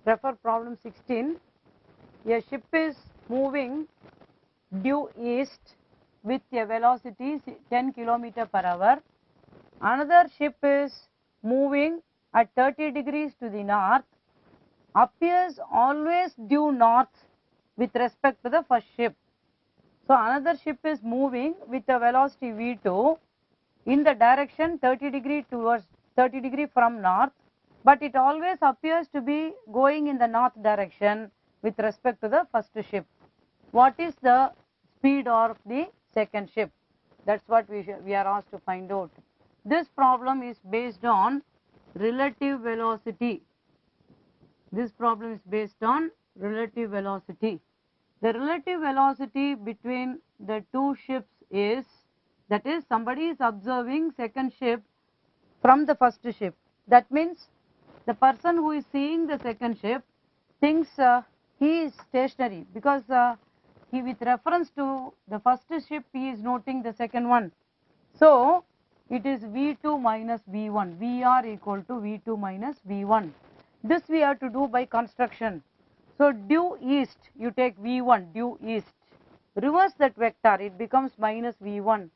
Refer problem 16. A ship is moving due east with a velocity 10 km per hour. Another ship is moving at 30 degrees to the north, appears always due north with respect to the first ship. So another ship is moving with a velocity v2 in the direction 30 degree from north, but it always appears to be going in the north direction with respect to the first ship. What is the speed of the second ship? That's what we are asked to find out. This problem is based on relative velocity. This problem is based on relative velocity. The relative velocity between the two ships is, that is, somebody is observing second ship from the first ship. That means the person who is seeing the second ship thinks he is stationary, because he, with reference to the first ship, he is noting the second one. So it is V2 minus V1, Vr equal to V2 minus V1. This we have to do by construction. So due east, you take V1, due east, reverse that vector, it becomes minus V1.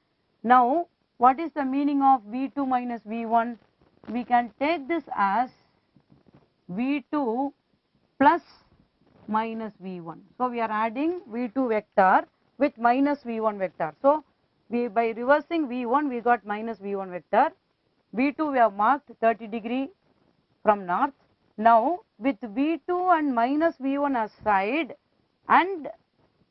Now what is the meaning of V2 minus V1? We can take this as V2 plus minus V1. So we are adding V2 vector with minus V1 vector. So we, by reversing V1, we got minus V1 vector. V2 we have marked 30 degree from north. Now with V2 and minus V1 aside, and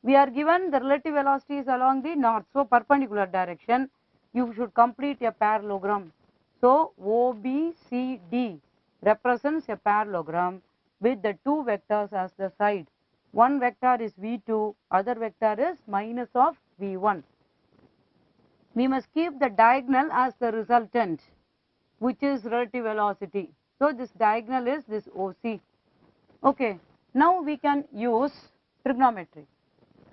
we are given the relative velocities along the north, so perpendicular direction, you should complete a parallelogram. So OBCD represents a parallelogram with the two vectors as the side. One vector is V2, other vector is minus of V1. We must keep the diagonal as the resultant, which is relative velocity. So this diagonal is this OC. Okay, now we can use trigonometry.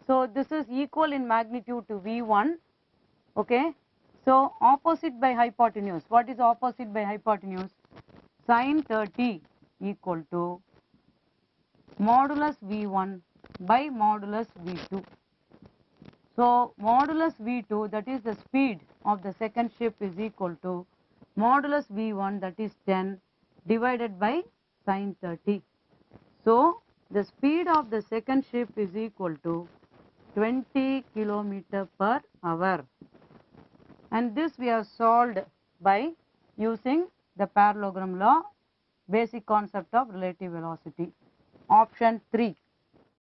So this is equal in magnitude to V1. Okay, so opposite by hypotenuse. What is opposite by hypotenuse? Sin 30 equal to modulus V1 by modulus V2. So modulus V2, that is the speed of the second ship, is equal to modulus V1, that is 10, divided by sin 30. So the speed of the second ship is equal to 20 km per hour. And this we have solved by using the parallelogram law, basic concept of relative velocity. Option 3.